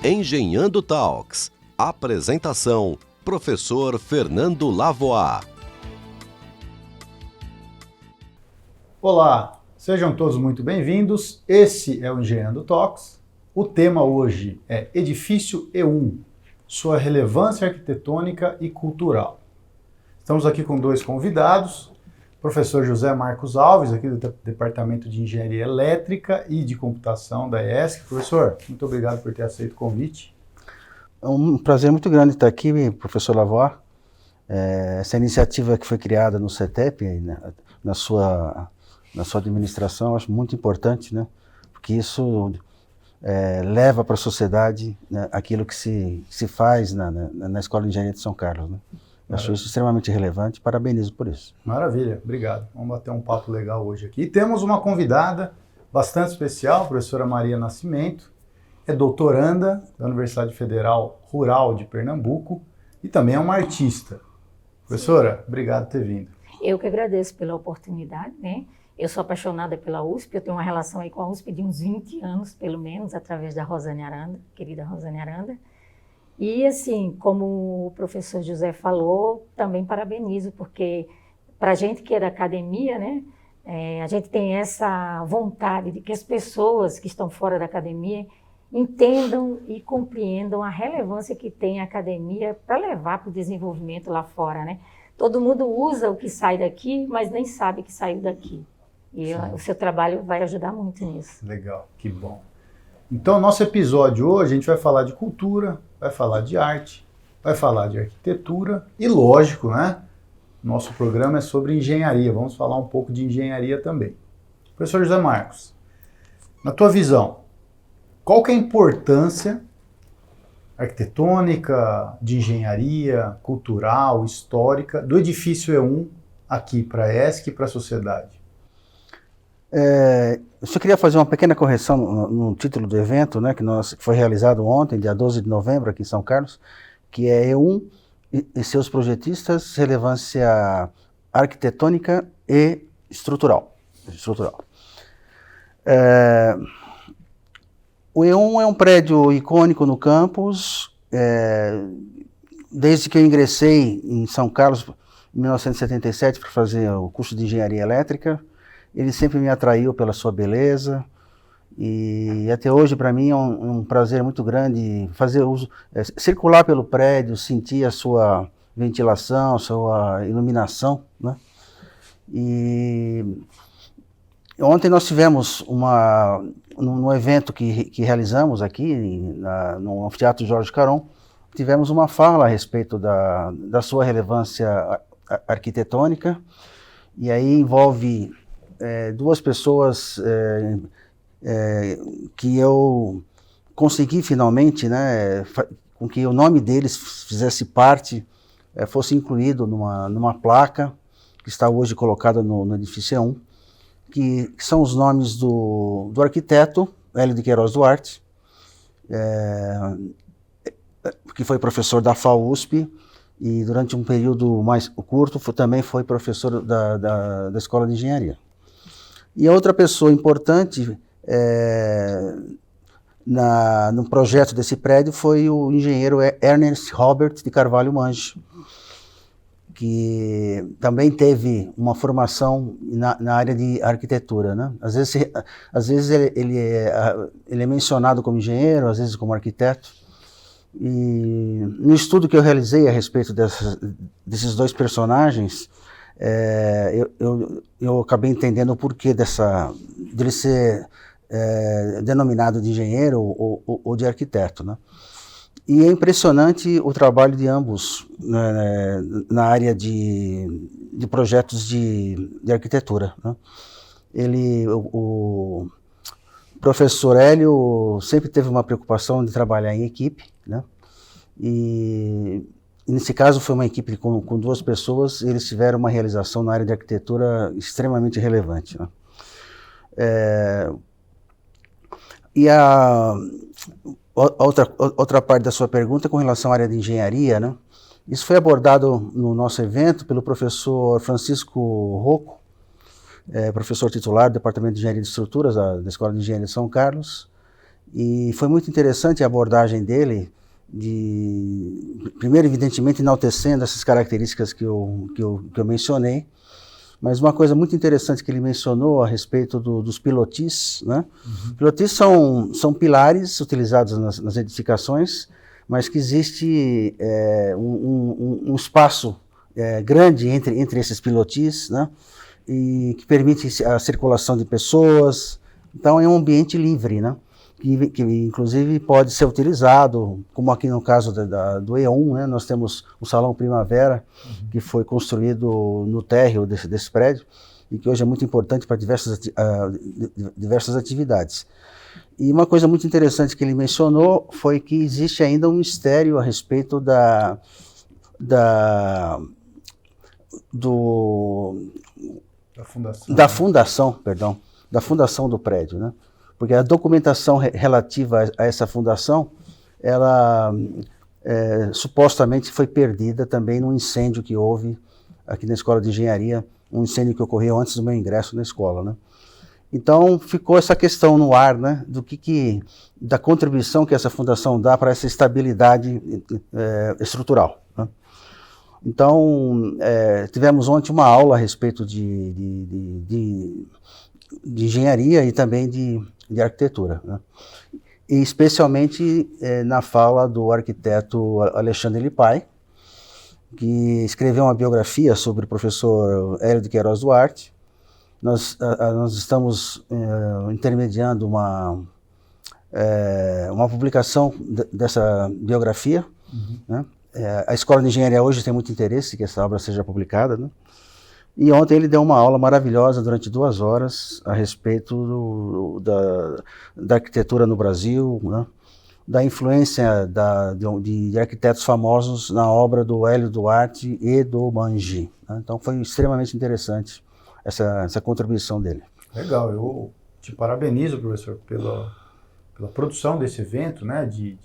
Engenhando Talks. Apresentação: Professor Fernando Lavoie. Olá, sejam todos muito bem-vindos. Esse é o Engenhando Talks. O tema hoje é Edifício E1, sua relevância arquitetônica e cultural. Estamos aqui com dois convidados, professor José Marcos Alves, aqui do Departamento de Engenharia Elétrica e de Computação da ESC. Professor, muito obrigado por ter aceito o convite. É um prazer muito grande estar aqui, professor Lavoie. Essa iniciativa que foi criada no CETEP, na sua administração, eu acho muito importante, né? Porque isso leva para a sociedade, né, aquilo que se faz na Escola de Engenharia de São Carlos, né? Eu acho isso extremamente relevante, parabenizo por isso. Maravilha, obrigado. Vamos bater um papo legal hoje aqui. E temos uma convidada bastante especial, a professora Maria Nascimento, é doutoranda da Universidade Federal Rural de Pernambuco e também é uma artista. Professora, obrigado por ter vindo. Eu que agradeço pela oportunidade, né? Eu sou apaixonada pela USP, eu tenho uma relação aí com a USP de uns 20 anos, pelo menos, através da Rosane Aranda, querida Rosane Aranda. E assim, como o professor José falou, também parabenizo, porque para a gente que é da academia, né, a gente tem essa vontade de que as pessoas que estão fora da academia entendam e compreendam a relevância que tem a academia para levar para o desenvolvimento lá fora, né? Todo mundo usa o que sai daqui, mas nem sabe que saiu daqui. E o seu trabalho vai ajudar muito nisso. Legal, que bom. Então, nosso episódio hoje, a gente vai falar de cultura, vai falar de arte, vai falar de arquitetura e, lógico, né? Nosso programa é sobre engenharia, vamos falar um pouco de engenharia também. Professor José Marcos, na tua visão, qual que é a importância arquitetônica, de engenharia, cultural, histórica, do edifício E1 aqui para a ESC e para a sociedade? Eu só queria fazer uma pequena correção no título do evento, né, que foi realizado ontem, dia 12 de novembro, aqui em São Carlos, que é E1 e seus projetistas, relevância arquitetônica e estrutural. O E1 é um prédio icônico no campus. Desde que eu ingressei em São Carlos, em 1977, para fazer o curso de Engenharia Elétrica, ele sempre me atraiu pela sua beleza, e até hoje para mim é um prazer muito grande circular pelo prédio, sentir a sua ventilação, a sua iluminação, né? E ontem nós tivemos num evento que realizamos aqui no Anfiteatro Jorge Caron, tivemos uma fala a respeito da sua relevância arquitetônica, e aí envolve duas pessoas que eu consegui finalmente, né, com que o nome deles fizesse parte, fosse incluído numa placa que está hoje colocada no edifício E1, que são os nomes do arquiteto Hélio de Queiroz Duarte, que foi professor da FAUSP, e durante um período mais curto também foi professor da Escola de Engenharia. E a outra pessoa importante no projeto desse prédio foi o engenheiro Ernest Robert de Carvalho Mange, que também teve uma formação na área de arquitetura, né? Às vezes ele é mencionado como engenheiro, às vezes como arquiteto. E no estudo que eu realizei a respeito desses dois personagens, eu acabei entendendo o porquê dele ser denominado de engenheiro ou de arquiteto, né? E é impressionante o trabalho de ambos, né, na área de projetos de arquitetura, né? O professor Hélio sempre teve uma preocupação de trabalhar em equipe, né? E nesse caso foi uma equipe com duas pessoas, e eles tiveram uma realização na área de arquitetura extremamente relevante, né? E a outra parte da sua pergunta com relação à área de engenharia, né? Isso foi abordado no nosso evento pelo professor Francisco Rocco, professor titular do Departamento de Engenharia de Estruturas da Escola de Engenharia de São Carlos, E foi muito interessante a abordagem dele, primeiro, evidentemente, enaltecendo essas características que eu mencionei, mas uma coisa muito interessante que ele mencionou a respeito dos pilotis, né? Pilotis são pilares utilizados nas edificações, mas que existe um espaço grande entre esses pilotis, né? E que permite a circulação de pessoas. Então é um ambiente livre, né? Que inclusive pode ser utilizado, como aqui no caso do E1, né? Nós temos o Salão Primavera, que foi construído no térreo desse prédio, e que hoje é muito importante para diversas atividades. E uma coisa muito interessante que ele mencionou foi que existe ainda um mistério a respeito da fundação do prédio, né? Porque a documentação relativa a essa fundação, ela supostamente foi perdida também num incêndio que houve aqui na Escola de Engenharia, um incêndio que ocorreu antes do meu ingresso na escola, né? Então ficou essa questão no ar, né, da contribuição que essa fundação dá para essa estabilidade estrutural, né? Então tivemos ontem uma aula a respeito de engenharia e também de arquitetura, né? E especialmente na fala do arquiteto Alexandre Lippay, que escreveu uma biografia sobre o professor Hélio de Queiroz Duarte. Nós estamos intermediando uma publicação dessa biografia, né? A Escola de Engenharia hoje tem muito interesse que essa obra seja publicada, né? E ontem ele deu uma aula maravilhosa durante 2 horas a respeito da arquitetura no Brasil, né? Da influência de arquitetos famosos na obra do Hélio Duarte e do Mangi, né? Então foi extremamente interessante essa contribuição dele. Legal, eu te parabenizo, professor, pela produção desse evento, né? De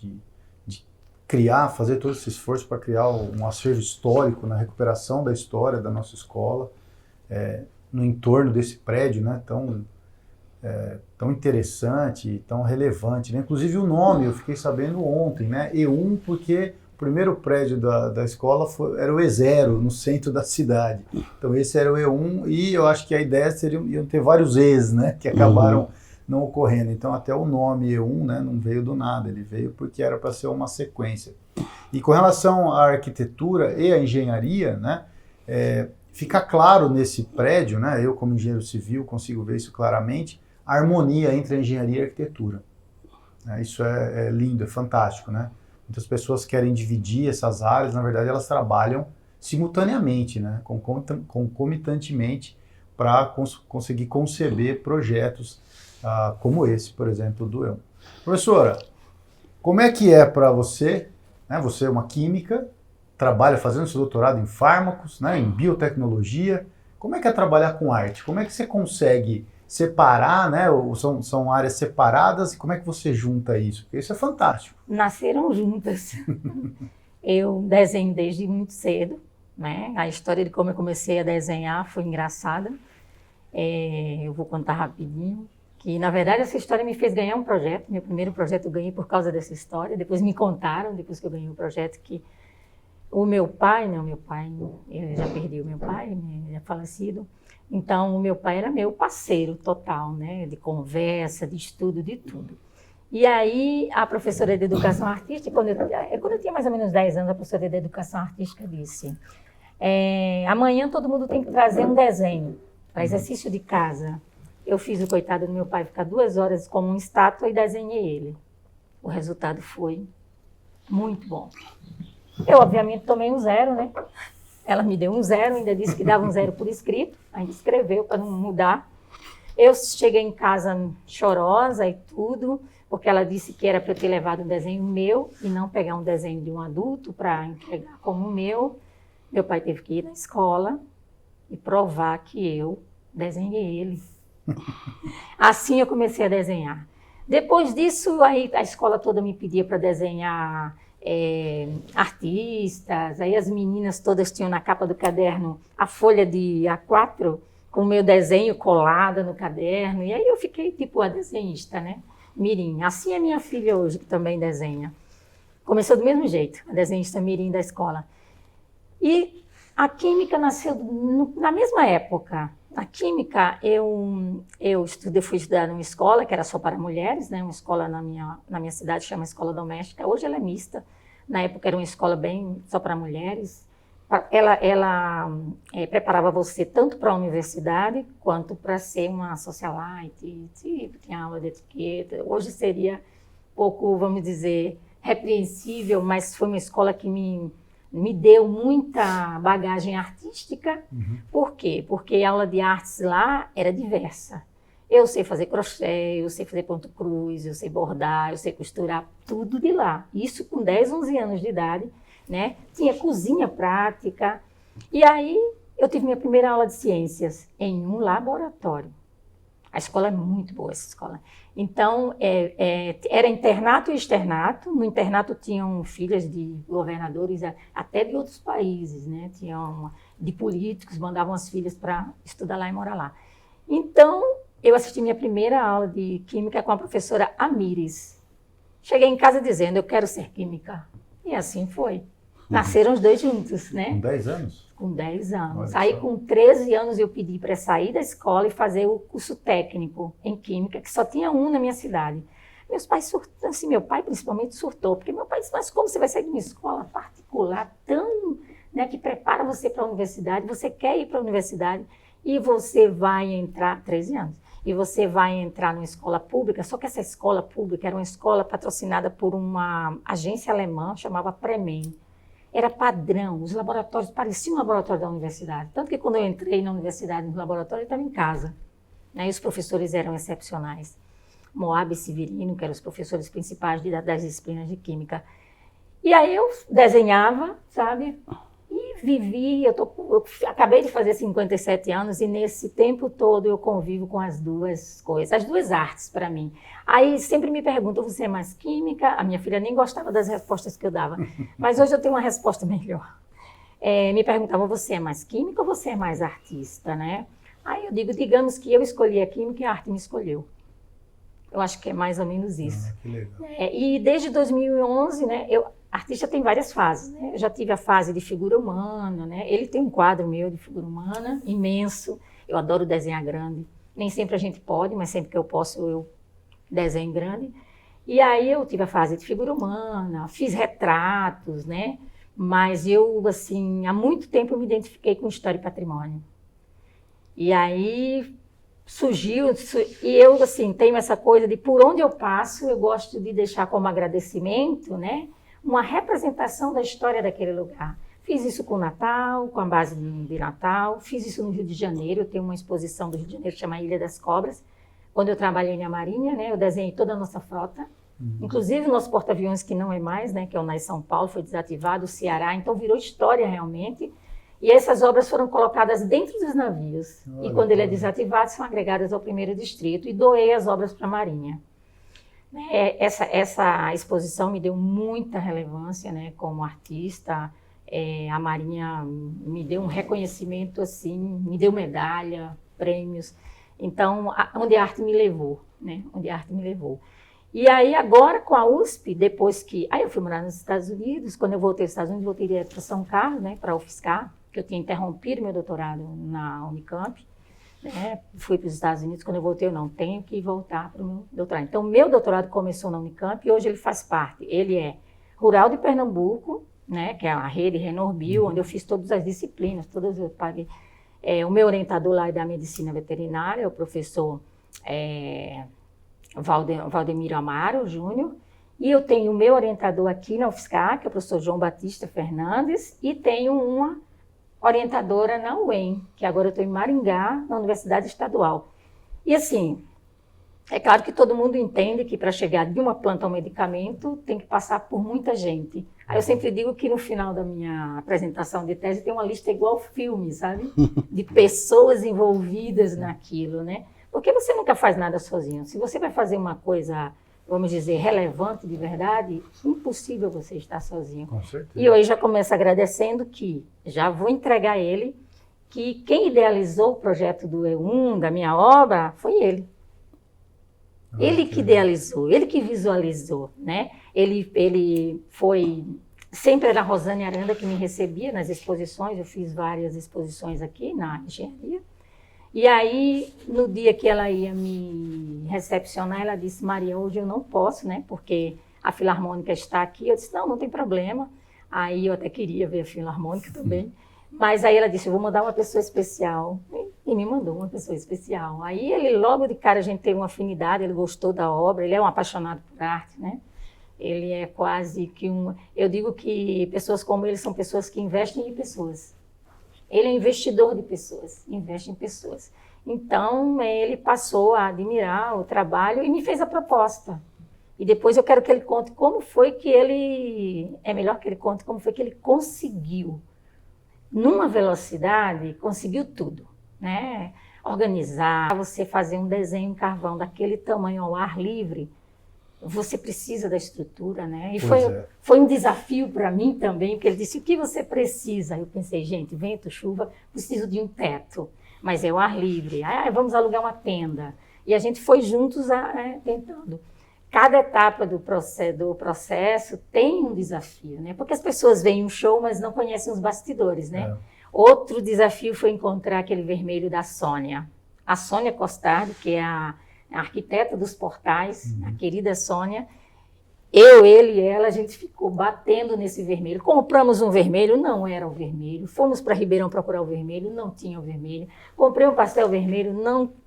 fazer todo esse esforço para criar um acervo histórico na recuperação da história da nossa escola, no entorno desse prédio, né, tão interessante, tão relevante, né? Inclusive o nome, eu fiquei sabendo ontem, né? E1, porque o primeiro prédio da escola era o E0, no centro da cidade. Então esse era o E1, e eu acho que a ideia iam ter vários E's, né, que acabaram não ocorrendo. Então até o nome E1, né, não veio do nada, ele veio porque era para ser uma sequência. E com relação à arquitetura e à engenharia, né, fica claro nesse prédio, né, eu como engenheiro civil consigo ver isso claramente, a harmonia entre a engenharia e a arquitetura. Isso é lindo, é fantástico, né? Muitas pessoas querem dividir essas áreas, na verdade elas trabalham simultaneamente, né, concomitantemente, para conseguir conceber projetos como esse, por exemplo, do E1. Professora, como é que é para você, né, você é uma química, trabalha fazendo seu doutorado em fármacos, né, em biotecnologia, como é que é trabalhar com arte? Como é que você consegue separar, né, são áreas separadas, e como é que você junta isso? Porque isso é fantástico. Nasceram juntas. Eu desenho desde muito cedo, né? A história de como eu comecei a desenhar foi engraçada. Eu vou contar rapidinho. Que, na verdade, essa história me fez ganhar um projeto. Meu primeiro projeto eu ganhei por causa dessa história. Depois me contaram, depois que eu ganhei o projeto, que o meu pai, eu já perdi o meu pai, ele é falecido. Então, o meu pai era meu parceiro total, né? De conversa, de estudo, de tudo. E aí, a professora de Educação Artística, quando eu tinha mais ou menos 10 anos, a professora de Educação Artística disse: amanhã todo mundo tem que trazer um desenho para exercício de casa. Eu fiz o coitado do meu pai ficar 2 horas como uma estátua e desenhei ele. O resultado foi muito bom. Eu, obviamente, tomei um 0, né? Ela me deu um 0, ainda disse que dava um 0 por escrito, ainda escreveu para não mudar. Eu cheguei em casa chorosa e tudo, porque ela disse que era para eu ter levado um desenho meu e não pegar um desenho de um adulto para entregar como o meu. Meu pai teve que ir na escola e provar que eu desenhei ele. Assim eu comecei a desenhar. Depois disso, aí a escola toda me pedia para desenhar artistas, aí as meninas todas tinham na capa do caderno a folha de A4 com o meu desenho colado no caderno, e aí eu fiquei tipo a desenhista, né? mirim. Assim é minha filha hoje, que também desenha. Começou do mesmo jeito, a desenhista mirim da escola. E a química nasceu na mesma época. A química, eu fui estudar numa escola que era só para mulheres, né? Uma escola na minha cidade chama Escola Doméstica. Hoje ela é mista. Na época era uma escola bem só para mulheres. Ela preparava você tanto para a universidade quanto para ser uma socialite, tinha aula de etiqueta. Hoje seria pouco, vamos dizer, repreensível, mas foi uma escola que me deu muita bagagem artística. Por quê? Porque a aula de artes lá era diversa. Eu sei fazer crochê, eu sei fazer ponto cruz, eu sei bordar, eu sei costurar, tudo de lá. Isso com 10, 11 anos de idade, né? Tinha cozinha prática. E aí eu tive minha primeira aula de ciências em um laboratório. A escola é muito boa, essa escola. Então, era internato e externato. No internato tinham filhas de governadores, até de outros países, né? Tinham de políticos, mandavam as filhas para estudar lá e morar lá. Então, eu assisti minha primeira aula de química com a professora Amires. Cheguei em casa dizendo, eu quero ser química. E assim foi. Nasceram os dois juntos, né? Com 10 anos? Com 10 anos. Olha Aí, só. com 13 anos, eu pedi para sair da escola e fazer o curso técnico em química, que só tinha um na minha cidade. Meus pais surtaram, assim, meu pai principalmente surtou, porque meu pai disse, mas como você vai sair de uma escola particular tão, né, que prepara você para a universidade, você quer ir para a universidade e você vai entrar, 13 anos, e você vai entrar numa escola pública, só que essa escola pública era uma escola patrocinada por uma agência alemã, chamava Premen. Era padrão, os laboratórios pareciam um laboratório da universidade. Tanto que quando eu entrei na universidade, no laboratório, eu estava em casa. Né? E os professores eram excepcionais. Moab e Severino, que eram os professores principais das disciplinas de química. E aí eu desenhava, sabe? E vivi, eu acabei de fazer 57 anos e nesse tempo todo eu convivo com as duas coisas, as duas artes para mim. Aí sempre me perguntam, você é mais química? A minha filha nem gostava das respostas que eu dava, mas hoje eu tenho uma resposta melhor. Me perguntavam, você é mais química ou você é mais artista, né? Aí eu digo, digamos que eu escolhi a química e a arte me escolheu. Eu acho que é mais ou menos isso. Que legal. E desde 2011, né, artista tem várias fases, né? Eu já tive a fase de figura humana, né? Ele tem um quadro meu de figura humana, imenso. Eu adoro desenhar grande. Nem sempre a gente pode, mas sempre que eu posso, eu desenho grande. E aí eu tive a fase de figura humana, fiz retratos, né? Mas eu, assim, há muito tempo eu me identifiquei com história e patrimônio. E aí surgiu, e eu, assim, tenho essa coisa de por onde eu passo, eu gosto de deixar como agradecimento, né? Uma representação da história daquele lugar. Fiz isso com o Natal, com a base de Natal, fiz isso no Rio de Janeiro, eu tenho uma exposição do Rio de Janeiro que chama Ilha das Cobras. Quando eu trabalhei na Marinha, né, eu desenhei toda a nossa frota, inclusive o nosso porta-aviões, que não é mais, né, que é o NAS São Paulo, foi desativado, o Ceará, então virou história realmente. E essas obras foram colocadas dentro dos navios. E quando ele é desativado, são agregadas ao 1º Distrito e doei as obras para a Marinha. Essa exposição me deu muita relevância, né, como artista. A Marinha me deu um reconhecimento, assim, me deu medalha, prêmios. Então, onde a arte me levou, né? Onde a arte me levou. E aí, agora, com a USP, depois que... Aí eu fui morar nos Estados Unidos. Quando eu voltei aos Estados Unidos, voltei direto para São Carlos, né, para UFSCar, que eu tinha interrompido meu doutorado na Unicamp. Né? Fui para os Estados Unidos, quando eu voltei, eu não tenho que voltar para o meu doutorado. Então, meu doutorado começou na Unicamp e hoje ele faz parte. Ele é Rural de Pernambuco, né, que é a rede Renorbil, onde eu fiz todas as disciplinas, todas eu paguei. O meu orientador lá é da medicina veterinária, o professor Valdemiro Amaro Júnior, e eu tenho o meu orientador aqui na UFSCar, que é o professor João Batista Fernandes, e tenho uma orientadora na UEM, que agora eu estou em Maringá, na Universidade Estadual. E assim, é claro que todo mundo entende que para chegar de uma planta ao medicamento tem que passar por muita gente. Aí eu sempre digo que no final da minha apresentação de tese tem uma lista igual filme, sabe? De pessoas envolvidas naquilo, né? Porque você nunca faz nada sozinho. Se você vai fazer uma coisa, vamos dizer, relevante de verdade, impossível você estar sozinho. Com certeza. E eu já começo agradecendo que já vou entregar a ele que quem idealizou o projeto do E1, da minha obra, foi ele. Ele que idealizou, ele que visualizou, né? Ele foi... Sempre era a Rosane Aranda que me recebia nas exposições, eu fiz várias exposições aqui na engenharia. E aí, no dia que ela ia me recepcionar, ela disse, Maria, hoje eu não posso, né? Porque a Filarmônica está aqui. Eu disse, não tem problema. Aí eu até queria ver a Filarmônica também. Mas aí ela disse, eu vou mandar uma pessoa especial. E me mandou uma pessoa especial. Aí ele, logo de cara, a gente teve uma afinidade, ele gostou da obra, ele é um apaixonado por arte, né? Ele é quase que um... Eu digo que pessoas como ele são pessoas que investem em pessoas. Ele é investidor de pessoas, investe em pessoas. Então, ele passou a admirar o trabalho e me fez a proposta. E depois eu quero que ele conte como foi que ele... É melhor que ele conte como foi que ele conseguiu, numa velocidade, conseguiu tudo, né? Organizar, você fazer um desenho em carvão daquele tamanho ao ar livre, você precisa da estrutura, né? E foi um desafio para mim também, porque ele disse, o que você precisa? Eu pensei, gente, vento, chuva, preciso de um teto, mas é o ar livre. Vamos alugar uma tenda. E a gente foi juntos tentando. Cada etapa do processo tem um desafio, né? Porque as pessoas veem um show, mas não conhecem os bastidores, né? Outro desafio foi encontrar aquele vermelho da Sônia. A Sônia Costardi, que é a arquiteta dos portais, a querida Sônia, ele e ela, a gente ficou batendo nesse vermelho. Compramos um vermelho, não era o vermelho. Fomos para Ribeirão procurar o vermelho, não tinha o vermelho. Comprei um pastel vermelho,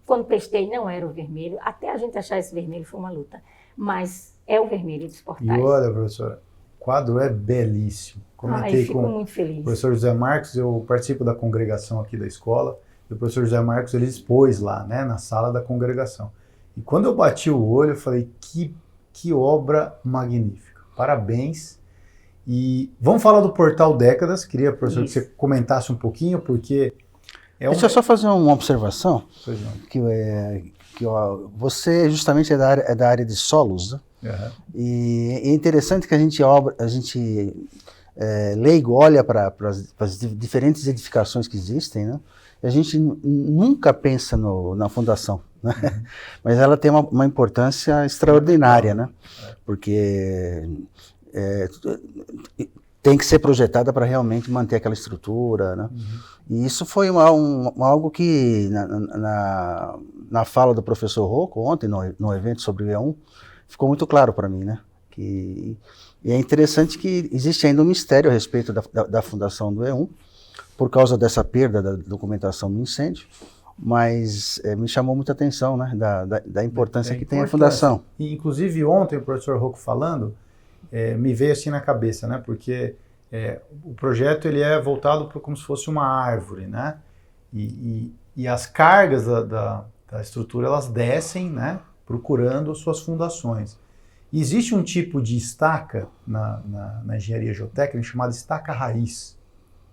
quando testei, não era o vermelho. Até a gente achar esse vermelho foi uma luta. Mas é o vermelho dos portais. E olha, professora, o quadro é belíssimo. Comentei fico com muito feliz. O professor José Marcos, eu participo da congregação aqui da escola, e o professor José Marcos, ele expôs lá, né, na sala da congregação. E quando eu bati o olho, eu falei, que obra magnífica. Parabéns. E vamos falar do Portal Décadas. Queria, professor, que você comentasse um pouquinho, porque... Deixa eu só fazer uma observação. Pois não. Você justamente é da área de solos, né? E é interessante que a gente leigo olha para as diferentes edificações que existem, né? E a gente nunca pensa na fundação, né? Mas ela tem uma importância extraordinária, né? Porque tem que ser projetada para realmente manter aquela estrutura, né? E isso foi algo que na fala do professor Rocco ontem, no evento sobre o E1, ficou muito claro para mim, né? E é interessante que existe ainda um mistério a respeito da fundação do E1, por causa dessa perda da documentação do incêndio, mas me chamou muita atenção, né, da importância que tem a fundação. E, inclusive, ontem o professor Rocco falando, me veio assim na cabeça, né, porque o projeto ele é voltado para como se fosse uma árvore, né, e as cargas da estrutura, elas descem, né, procurando suas fundações. E existe um tipo de estaca na engenharia geotécnica chamada estaca raiz,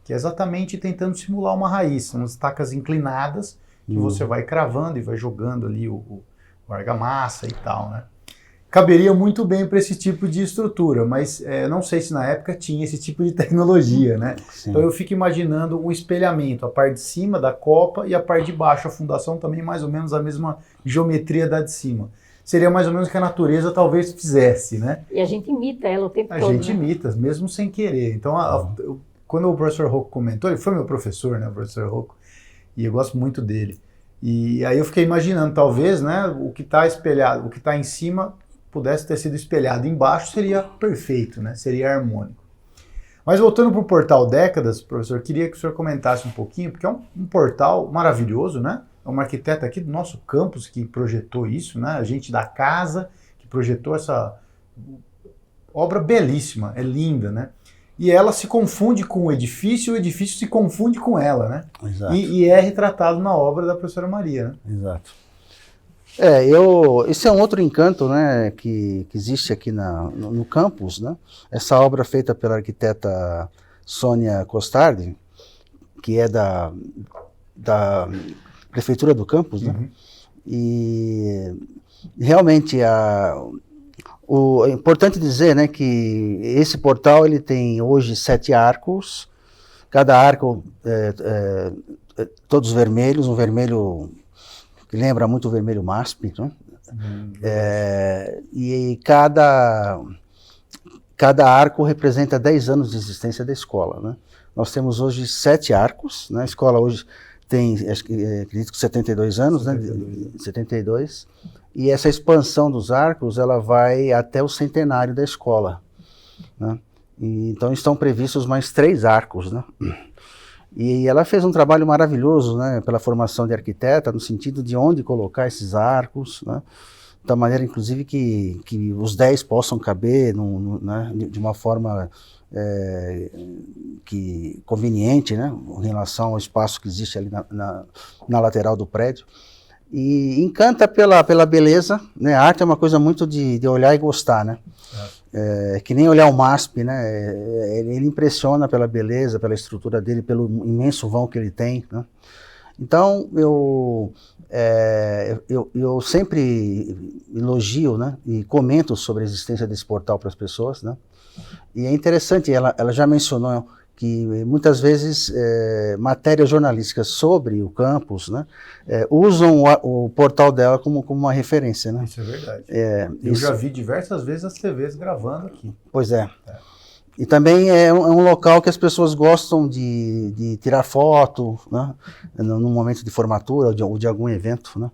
que é exatamente tentando simular uma raiz. São estacas inclinadas que você vai cravando e vai jogando ali o argamassa e tal, né? Caberia muito bem para esse tipo de estrutura, mas não sei se na época tinha esse tipo de tecnologia, né? Sim. Então eu fico imaginando um espelhamento, a parte de cima da copa e a parte de baixo, a fundação também mais ou menos a mesma geometria da de cima. Seria mais ou menos o que a natureza talvez fizesse, né? E a gente imita ela o tempo todo. A gente imita, mesmo sem querer. Então, quando o professor Rocco comentou, ele foi meu professor, né, o professor Rocco, e eu gosto muito dele. E aí eu fiquei imaginando, talvez, né, o que está espelhado, o que está em cima pudesse ter sido espelhado embaixo, seria perfeito, né, seria harmônico. Mas voltando para o Portal Décadas, professor, queria que o senhor comentasse um pouquinho, porque é um portal maravilhoso, né? É uma arquiteta aqui do nosso campus que projetou isso, né? A gente da casa que projetou essa obra belíssima, é linda, né? E ela se confunde com o edifício se confunde com ela, né? Exato. E é retratado na obra da professora Maria, né? Exato. Esse é um outro encanto, né, que existe aqui no campus, né? Essa obra feita pela arquiteta Sônia Costardi, que é da prefeitura do campus, né? E realmente é importante dizer, né, que esse portal ele tem hoje 7 arcos, cada arco todos vermelhos, um vermelho que lembra muito o vermelho MASP, né? E cada arco representa 10 anos de existência da escola, né? Nós temos hoje 7 arcos, né? A escola hoje tem, acredito que 72 anos, 72. Né? 72. E essa expansão dos arcos, ela vai até o centenário da escola, né? E, então estão previstos mais 3 arcos, né? E ela fez um trabalho maravilhoso, né, pela formação de arquiteta, no sentido de onde colocar esses arcos, né, da maneira, inclusive, que os 10 possam caber né, de uma forma conveniente, né, em relação ao espaço que existe ali na lateral do prédio. E encanta pela beleza, né? A arte é uma coisa muito de olhar e gostar, né? Que nem olhar o MASP, né? Ele impressiona pela beleza, pela estrutura dele, pelo imenso vão que ele tem, né? Então, eu sempre elogio, né? E comento sobre a existência desse portal para as pessoas, né? E é interessante, ela já mencionou que muitas vezes matérias jornalísticas sobre o campus, né, usam o portal dela como uma referência, né? Isso é verdade. Eu já vi diversas vezes as TVs gravando aqui. Pois é. E também é um local que as pessoas gostam de tirar foto, né, no momento de formatura ou de algum evento, né?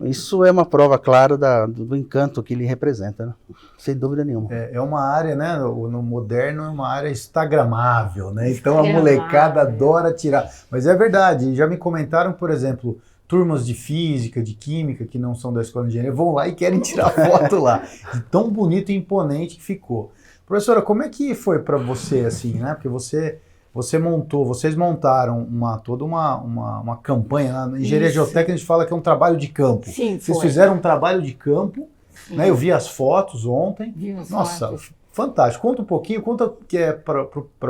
Isso é uma prova clara do encanto que ele representa, né? Sem dúvida nenhuma. É uma área, né, no moderno, é uma área instagramável, né? Então a molecada adora tirar. Mas é verdade, já me comentaram, por exemplo, turmas de física, de química, que não são da escola de engenharia, vão lá e querem tirar foto lá. De tão bonito e imponente que ficou. Professora, como é que foi para você, assim, né? Porque vocês montaram toda uma campanha. Na engenharia geotécnica a gente fala que é um trabalho de campo. Sim, vocês fizeram um trabalho de campo, né? Eu vi as fotos ontem. Nossa, fantástico. Conta um pouquinho, que é para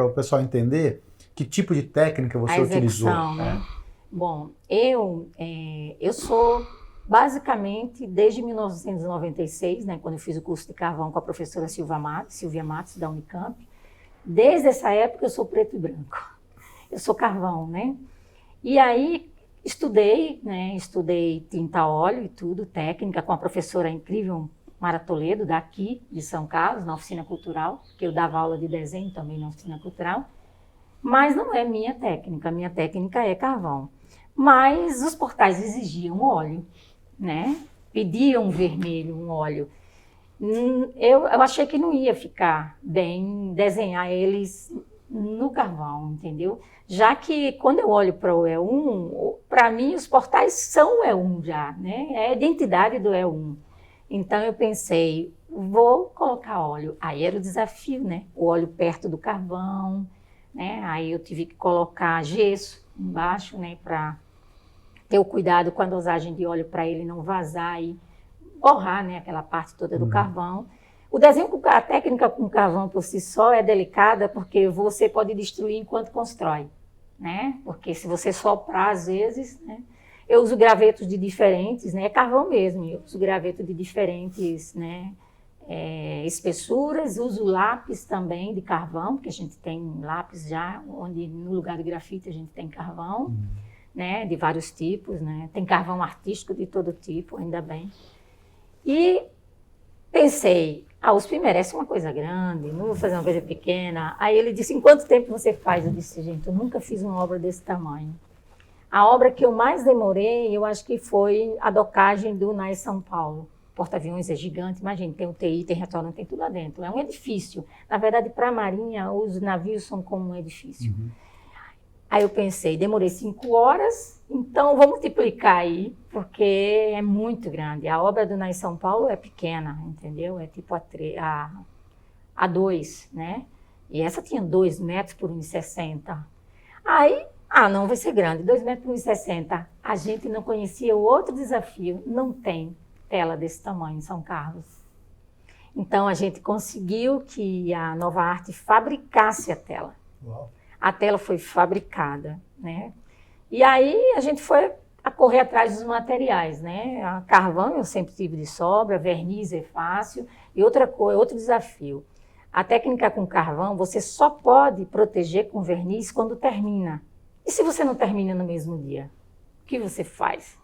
o pessoal entender que tipo de técnica você utilizou. Né? Bom, eu sou basicamente desde 1996, né, quando eu fiz o curso de carvão com a professora Silvia Matos, da Unicamp. Desde essa época eu sou preto e branco, eu sou carvão, né? E aí estudei tinta a óleo e tudo, técnica, com a professora incrível Mara Toledo, daqui de São Carlos, na oficina cultural, que eu dava aula de desenho também na oficina cultural, mas não é minha técnica é carvão. Mas os portais exigiam óleo, né? Pediam vermelho, um óleo. Eu achei que não ia ficar bem desenhar eles no carvão, entendeu? Já que quando eu olho para o E1, para mim os portais são o E1 já, né? É a identidade do E1. Então eu pensei, vou colocar óleo. Aí era o desafio, né? O óleo perto do carvão, né? Aí eu tive que colocar gesso embaixo, né? Para ter o cuidado com a dosagem de óleo para ele não vazar e borrar, né, aquela parte toda do carvão. O desenho, a técnica com carvão por si só é delicada porque você pode destruir enquanto constrói, né? Porque se você soprar às vezes, né? Eu uso gravetos de diferentes, né? É carvão mesmo, eu uso graveto de diferentes, né, espessuras, uso lápis também de carvão, porque a gente tem lápis já, onde no lugar de grafite a gente tem carvão, né, de vários tipos, né? Tem carvão artístico de todo tipo, ainda bem. E pensei, a USP merece uma coisa grande, não vou fazer uma coisa pequena. Aí ele disse, em quanto tempo você faz? Eu disse, gente, eu nunca fiz uma obra desse tamanho. A obra que eu mais demorei, eu acho que foi a docagem do NAE São Paulo. O porta-aviões é gigante, imagina, tem UTI, tem restaurante, tem tudo lá dentro. É um edifício. Na verdade, para a Marinha, os navios são como um edifício. Aí eu pensei, demorei 5 horas, então vou multiplicar aí, porque é muito grande. A obra do NAE São Paulo é pequena, entendeu? É tipo A2, né? E essa tinha 2 metros por 1,60. Aí, não vai ser grande, 2 metros por 1,60. A gente não conhecia o outro desafio, não tem tela desse tamanho em São Carlos. Então a gente conseguiu que a Nova Arte fabricasse a tela. Uau. A tela foi fabricada, né? E aí a gente foi a correr atrás dos materiais, né? A carvão eu sempre tive de sobra, verniz é fácil. E outra coisa, outro desafio. A técnica com carvão, você só pode proteger com verniz quando termina. E se você não termina no mesmo dia? O que você faz?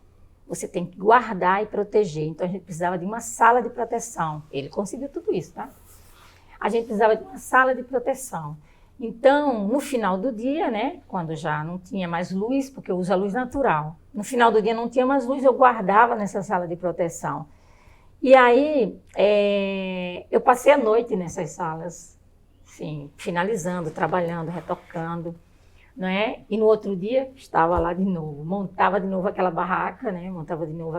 você tem que guardar e proteger. Então, a gente precisava de uma sala de proteção. Ele conseguiu tudo isso, tá? A gente precisava de uma sala de proteção. Então, no final do dia, né, quando já não tinha mais luz, porque eu uso a luz natural, no final do dia não tinha mais luz, eu guardava nessa sala de proteção. E aí, eu passei a noite nessas salas, assim, finalizando, trabalhando, retocando, não é? E no outro dia, estava lá de novo, montava de novo aquela barraca, né? Montava de novo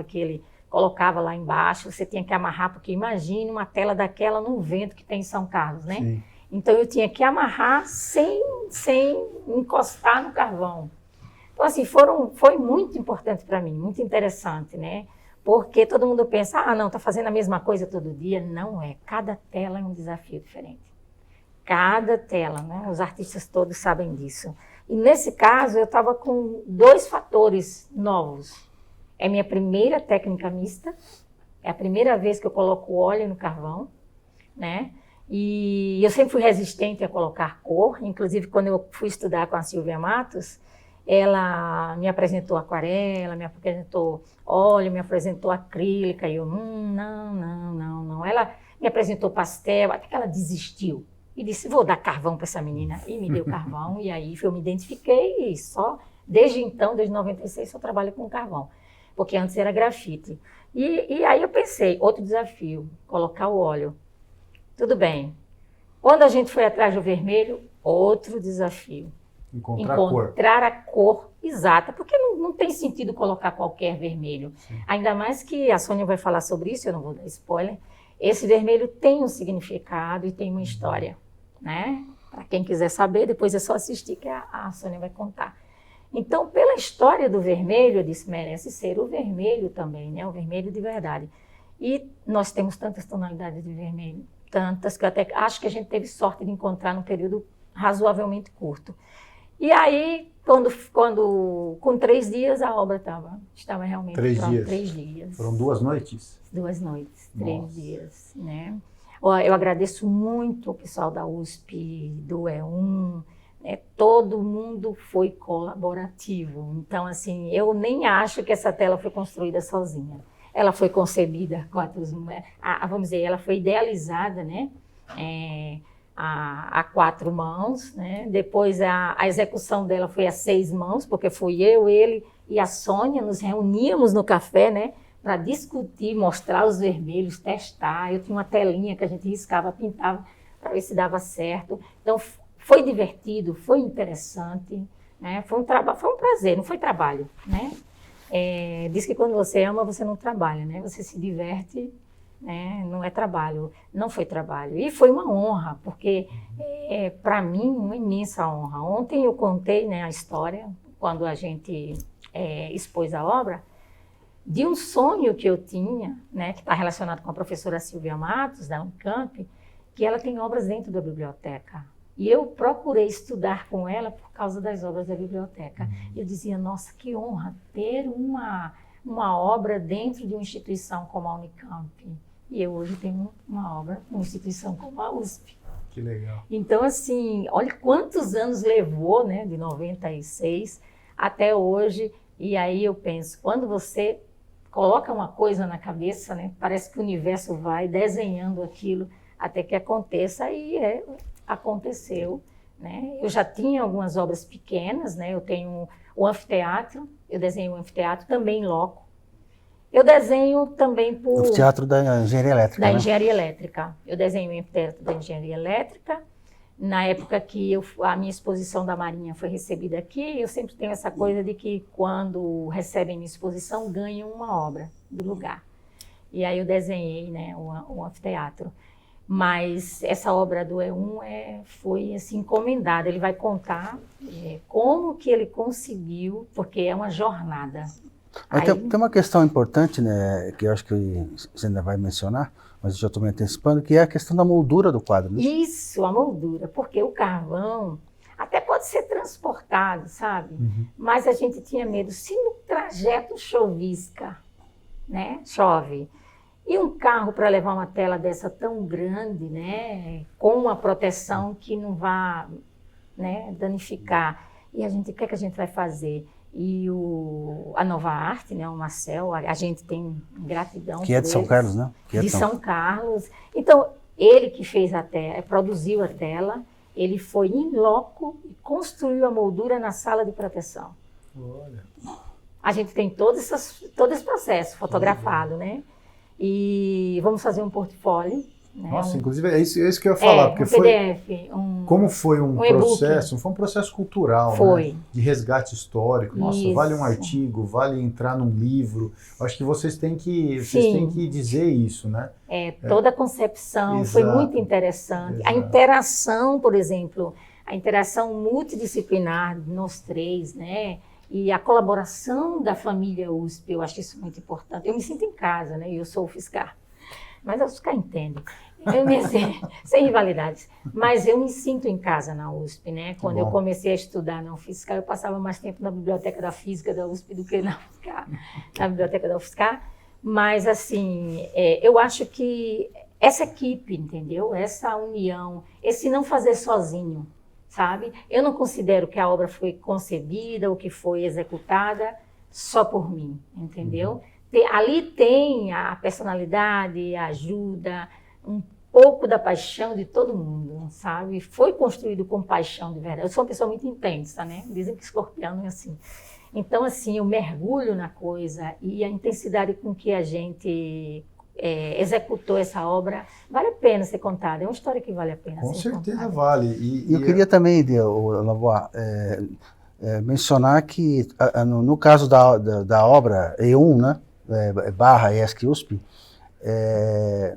colocava lá embaixo, você tinha que amarrar, porque imagine uma tela daquela no vento que tem em São Carlos, né? Sim. Então, eu tinha que amarrar sem encostar no carvão. Então, assim, foi muito importante para mim, muito interessante, né? Porque todo mundo pensa, não, está fazendo a mesma coisa todo dia. Não é, cada tela é um desafio diferente. Cada tela, né? Os artistas todos sabem disso. E nesse caso, eu estava com 2 fatores novos. É minha primeira técnica mista, é a primeira vez que eu coloco óleo no carvão, né? E eu sempre fui resistente a colocar cor, inclusive quando eu fui estudar com a Silvia Matos, ela me apresentou aquarela, me apresentou óleo, me apresentou acrílica, e eu, não. Ela me apresentou pastel, até que ela desistiu. E disse, vou dar carvão para essa menina. E me deu carvão, e aí eu me identifiquei, e só, desde então, desde 96, só trabalho com carvão. Porque antes era grafite. E aí eu pensei, outro desafio, colocar o óleo. Tudo bem. Quando a gente foi atrás do vermelho, outro desafio. Encontrar a cor exata, porque não tem sentido colocar qualquer vermelho. Sim. Ainda mais que a Sônia vai falar sobre isso, eu não vou dar spoiler. Esse vermelho tem um significado e tem uma história, né? Para quem quiser saber, depois é só assistir que a Sônia vai contar. Então, pela história do vermelho, eu disse, merece ser o vermelho também, né? O vermelho de verdade. E nós temos tantas tonalidades de vermelho, tantas, que eu até acho que a gente teve sorte de encontrar num período razoavelmente curto. E aí, quando com 3 dias, a obra estava realmente 3 pronta. dias. 3 dias. Foram 2 noites? 2 noites, 3 Nossa. dias, né? Eu agradeço muito o pessoal da USP, do E1, né? Todo mundo foi colaborativo. Então, assim, eu nem acho que essa tela foi construída sozinha. Ela foi concebida com vamos dizer, ela foi idealizada, né? A 4 mãos, né? Depois a execução dela foi a 6 mãos, porque fui eu, ele e a Sônia, nos reuníamos no café, né? Para discutir, mostrar os vermelhos, testar. Eu tinha uma telinha que a gente riscava, pintava para ver se dava certo. Então foi divertido, foi interessante, né? Foi um prazer, não foi trabalho, né? Diz que quando você ama, você não trabalha, né? Você se diverte, né? Não é trabalho, não foi trabalho. E foi uma honra, porque para mim, uma imensa honra. Ontem eu contei, né, a história, quando a gente expôs a obra, de um sonho que eu tinha, né, que está relacionado com a professora Silvia Matos, da Unicamp, que ela tem obras dentro da biblioteca. E eu procurei estudar com ela por causa das obras da biblioteca. Eu dizia, nossa, que honra ter uma obra dentro de uma instituição como a Unicamp. E eu hoje tenho uma obra, uma instituição como a USP. Que legal. Então, assim, olha quantos anos levou, né, de 96 até hoje. E aí eu penso, quando você coloca uma coisa na cabeça, né, parece que o universo vai desenhando aquilo até que aconteça, e aconteceu, né? Eu já tinha algumas obras pequenas, né? Eu tenho o anfiteatro, eu desenhei o anfiteatro também em loco. Eu desenho também por... O teatro da engenharia elétrica, Da né? engenharia elétrica. Eu desenho o anfiteatro da engenharia elétrica. Na época que a minha exposição da Marinha foi recebida aqui, eu sempre tenho essa coisa de que quando recebem minha exposição, ganham uma obra do lugar. E aí eu desenhei, né, o anfiteatro. Mas essa obra do E1 foi assim, encomendada. Ele vai contar como que ele conseguiu, porque é uma jornada. Tem uma questão importante, né, que eu acho que você ainda vai mencionar, mas eu já estou me antecipando, que é a questão da moldura do quadro. Né? Isso, a moldura, porque o carvão até pode ser transportado, sabe? Mas a gente tinha medo, se no trajeto chovisca, né, chove, e um carro para levar uma tela dessa tão grande, né, com uma proteção que não vá, né, danificar. E o que é que a gente vai fazer? e a Nova Arte, né, o Marcel, a gente tem gratidão Que é de São Carlos, né? Que é de São Carlos. Então, ele que fez a tela, produziu a tela, ele foi in loco e construiu a moldura na sala de proteção. Olha. A gente tem todo esse processo fotografado, né? E vamos fazer um portfólio. Né? Nossa, inclusive é isso que eu ia falar, porque um PDF, como foi um processo, foi um processo cultural, né? De resgate histórico. Nossa, isso. Vale um artigo, vale entrar num livro. Acho que vocês têm que dizer isso, né? Toda a concepção foi muito interessante. Exato. A interação, por exemplo, a interação multidisciplinar nos três, né? E a colaboração da família USP, eu acho isso muito importante. Eu me sinto em casa, né? Eu sou o Fiscar, mas o Fiscar entende. Sem rivalidades. Mas eu me sinto em casa na USP, né? Quando eu comecei a estudar na UFSCar, eu passava mais tempo na Biblioteca da Física da USP do que na UFSCar, na Biblioteca da UFSCar. Mas, assim, eu acho que essa equipe, entendeu? Essa união, esse não fazer sozinho, sabe? Eu não considero que a obra foi concebida ou que foi executada só por mim, entendeu? Ali tem a personalidade, a ajuda, um pouco da paixão de todo mundo, sabe? Foi construído com paixão de verdade. Eu sou uma pessoa muito intensa, né? Dizem que escorpião é assim. Então, assim, eu mergulho na coisa e a intensidade com que a gente executou essa obra vale a pena ser contada. É uma história que vale a pena com ser certeza contada. Vale. E eu queria também, Lavoie, mencionar que, no caso da obra E1, né? / ESC USP,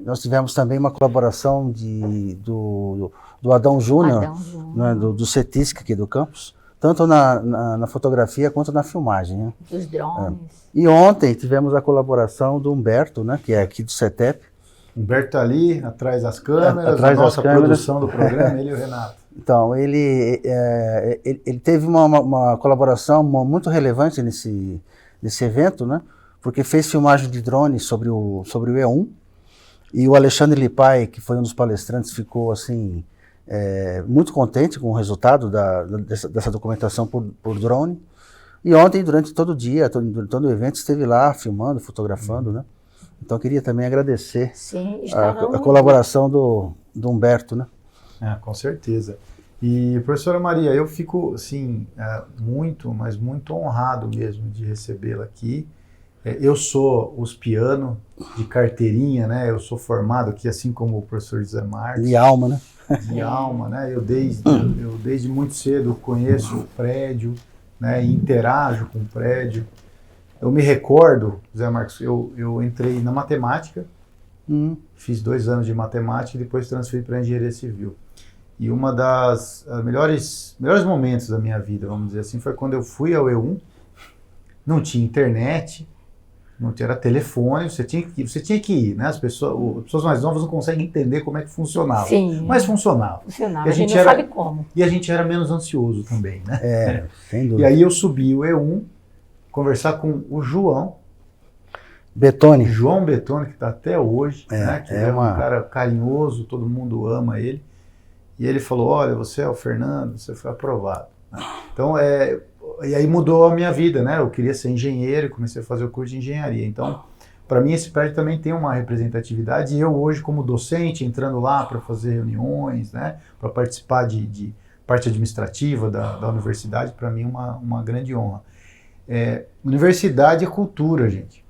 nós tivemos também uma colaboração do Adão Júnior, né, do CETISC aqui do campus, tanto na fotografia quanto na filmagem. Né? Dos drones. E ontem tivemos a colaboração do Humberto, né, que é aqui do CETEP. Humberto está ali, atrás das câmeras, atrás a nossa das câmeras. Produção do programa, ele e o Renato. Então, ele teve uma colaboração muito relevante nesse evento, né? Porque fez filmagem de drone sobre o E1, e o Alexandre Lipai, que foi um dos palestrantes, ficou assim muito contente com o resultado dessa documentação por drone. E ontem, durante todo o dia, todo o evento, esteve lá filmando, fotografando, né? Então, eu queria também agradecer a colaboração do Humberto, né? Com certeza. E, professora Maria, eu fico, assim, muito, mas muito honrado mesmo de recebê-la aqui. Eu sou uspiano de carteirinha, né? Eu sou formado aqui, assim como o professor José Marques. De alma, né? De alma, né? Eu desde muito cedo conheço o prédio, né? E interajo com o prédio. Eu me recordo, José Marques, eu entrei na matemática, fiz 2 anos de matemática e depois transferi para engenharia civil. E uma das melhores momentos da minha vida, vamos dizer assim, foi quando eu fui ao E1, não tinha internet, não tinha telefone, você tinha que ir, né? As pessoas mais novas não conseguem entender como é que funcionava. Sim. Mas funcionava. A gente não sabe como. E a gente era menos ansioso também, né? Sem dúvida. E aí eu subi o E1, conversar com o João Betoni, que está até hoje, né? Que é um cara carinhoso, todo mundo ama ele. E ele falou, olha, você é o Fernando, você foi aprovado. Então, e aí mudou a minha vida, né? Eu queria ser engenheiro e comecei a fazer o curso de engenharia. Então, para mim, esse prédio também tem uma representatividade. E eu hoje, como docente, entrando lá para fazer reuniões, né? Para participar de parte administrativa da universidade, para mim, uma grande honra. Universidade é cultura, gente.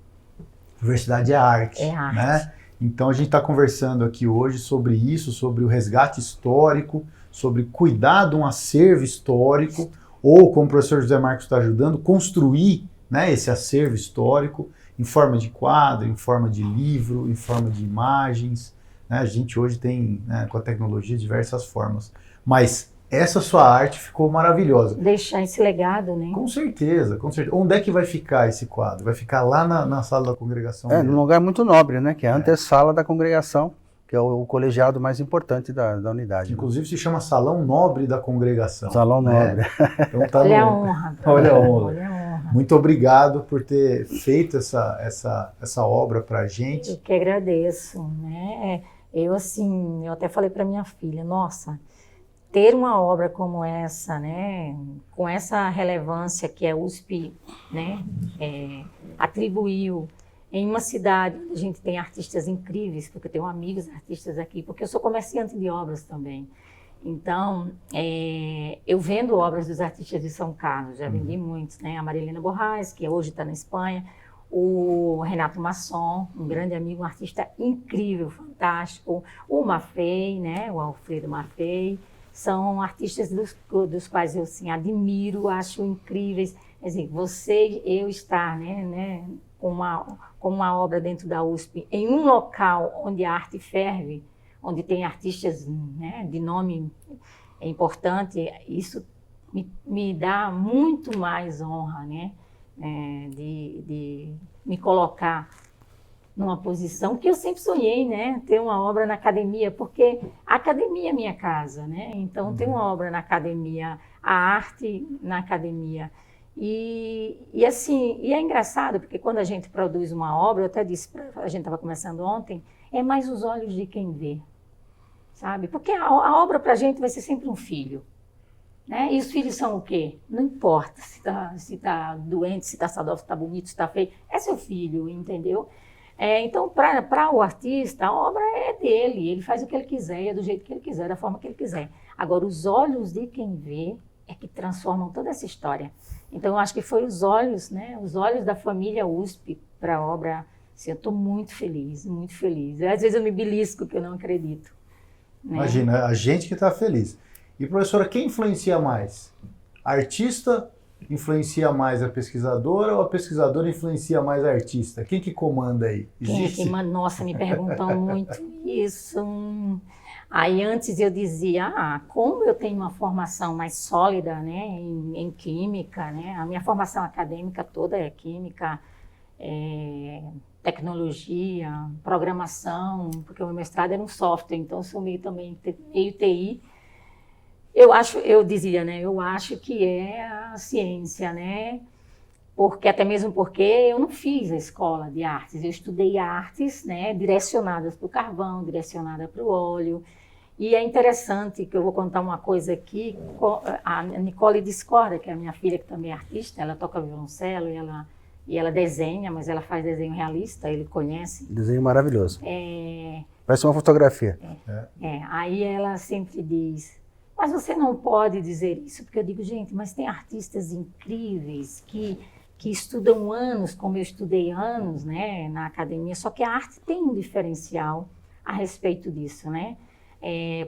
Universidade é arte. É arte. Né? Então, a gente está conversando aqui hoje sobre isso, sobre o resgate histórico, sobre cuidar de um acervo histórico, ou, como o professor José Marcos está ajudando, construir, né, esse acervo histórico em forma de quadro, em forma de livro, em forma de imagens. Né? A gente hoje tem, né, com a tecnologia, diversas formas. Mas essa sua arte ficou maravilhosa. Deixar esse legado, né? Com certeza, com certeza. Onde é que vai ficar esse quadro? Vai ficar lá na sala da congregação? Num lugar muito nobre, né? Que é a antessala da congregação, que é o colegiado mais importante da unidade. Inclusive se chama Salão Nobre da Congregação. Salão Nobre. Então, tá Olha a honra. Olha a honra. Muito obrigado por ter feito essa obra para a gente. Eu que agradeço, né? Eu até falei para minha filha, nossa, ter uma obra como essa, né, com essa relevância que a USP, né, atribuiu em uma cidade onde a gente tem artistas incríveis, porque eu tenho amigos artistas aqui, porque eu sou comerciante de obras também. Então, eu vendo obras dos artistas de São Carlos, já vendi muitos, né? A Marilena Borrais, que hoje está na Espanha, o Renato Masson, um grande amigo, um artista incrível, fantástico, o Maffei, né? O Alfredo Maffei, são artistas dos quais eu assim, admiro, acho incríveis. Quer dizer, você, eu estar, né, com uma obra dentro da USP, em um local onde a arte ferve, onde tem artistas, né, de nome importante, isso me dá muito mais honra, né, de me colocar numa posição que eu sempre sonhei, né, ter uma obra na academia, porque a academia é minha casa, né, então ter uma obra na academia, a arte na academia. E assim, e é engraçado, porque quando a gente produz uma obra, eu até disse, a gente estava conversando ontem, é mais os olhos de quem vê, sabe? Porque a obra para a gente vai ser sempre um filho, né? E os filhos são o quê? Não importa se tá doente, se está saudável, se está bonito, se está feio, é seu filho, entendeu? Então, para o artista, a obra é dele, ele faz o que ele quiser, é do jeito que ele quiser, da forma que ele quiser. Agora, os olhos de quem vê é que transformam toda essa história. Então, eu acho que foi os olhos, né? Os olhos da família USP para a obra. Assim, eu estou muito feliz, muito feliz. Às vezes eu me belisco, que eu não acredito. Né? Imagina, a gente que está feliz. E, professora, quem influencia mais? A artista influencia mais a pesquisadora ou a pesquisadora influencia mais a artista? Quem que comanda aí? Existe? Quem é que manda? Nossa, me perguntam muito isso. Aí antes eu dizia, como eu tenho uma formação mais sólida, né, em química, né, a minha formação acadêmica toda é química, tecnologia, programação, porque o meu mestrado era um software, então eu sou meio TI. Eu dizia, né, eu acho que é a ciência, né, até mesmo porque eu não fiz a escola de artes, eu estudei artes, né, direcionadas para o carvão, direcionada para o óleo. E é interessante que eu vou contar uma coisa aqui, a Nicole discorda, que é a minha filha, que também é artista, ela toca violoncelo e ela desenha, mas ela faz desenho realista, ele conhece. Desenho maravilhoso. Parece uma fotografia. Aí ela sempre diz, mas você não pode dizer isso, porque eu digo, gente, mas tem artistas incríveis que estudam anos, como eu estudei anos, né, na academia, só que a arte tem um diferencial a respeito disso, né?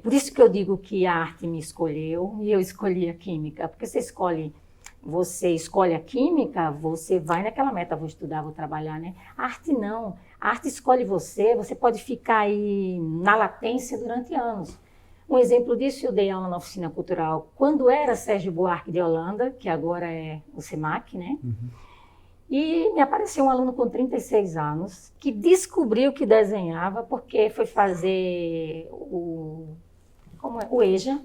Por isso que eu digo que a arte me escolheu e eu escolhi a química, porque você escolhe a química, você vai naquela meta, vou estudar, vou trabalhar, né? A arte não, a arte escolhe você pode ficar aí na latência durante anos. Um exemplo disso, eu dei aula na oficina cultural quando era Sérgio Buarque de Holanda, que agora é o SEMAC, né? E me apareceu um aluno com 36 anos que descobriu que desenhava porque foi fazer o EJA.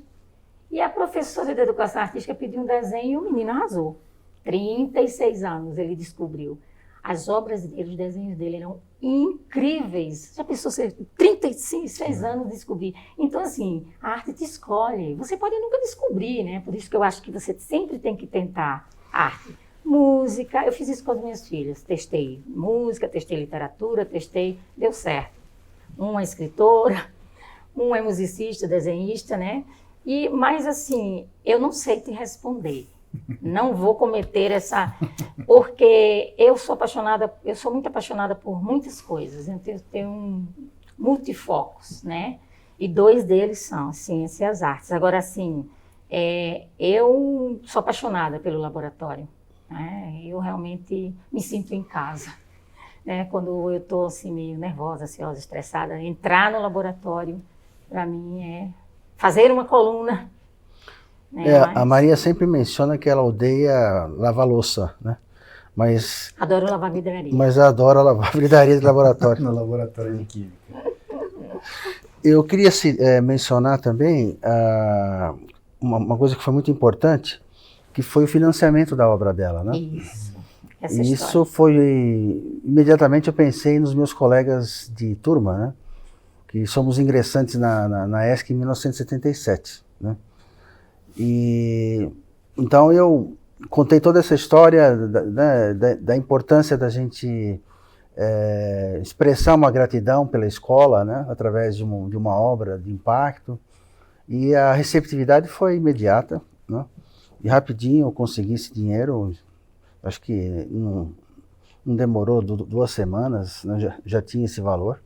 E a professora de educação artística pediu um desenho e o menino arrasou. 36 anos ele descobriu. As obras dele, os desenhos dele eram incríveis. Já pensou ser 36 anos descobrir? Então, assim, a arte te escolhe. Você pode nunca descobrir, né? Por isso que eu acho que você sempre tem que tentar arte. Música, eu fiz isso com as minhas filhas. Testei música, testei literatura, deu certo. Uma é escritora, um é musicista, desenhista, né? Mas assim, eu não sei te responder. Não vou cometer porque eu sou muito apaixonada por muitas coisas. Eu tenho multifocos, né? E 2 deles são a ciência e as artes. Agora, assim, eu sou apaixonada pelo laboratório. Eu realmente me sinto em casa. Né? Quando eu estou assim, meio nervosa, ansiosa, estressada, entrar no laboratório, para mim, é fazer uma coluna. Né? A Maria sempre menciona que ela odeia lavar louça, né? Mas adoro lavar vidraria. Mas adora lavar vidraria de laboratório. No laboratório de química. Eu queria mencionar também uma coisa que foi muito importante, que foi o financiamento da obra dela, né? Isso foi, imediatamente eu pensei nos meus colegas de turma, né? Que somos ingressantes na ESC em 1977, né? E então eu contei toda essa história da importância da gente expressar uma gratidão pela escola, né, através de uma obra de impacto. E a receptividade foi imediata, né? E rapidinho eu consegui esse dinheiro, acho que não demorou 2 semanas, né, já tinha esse valor.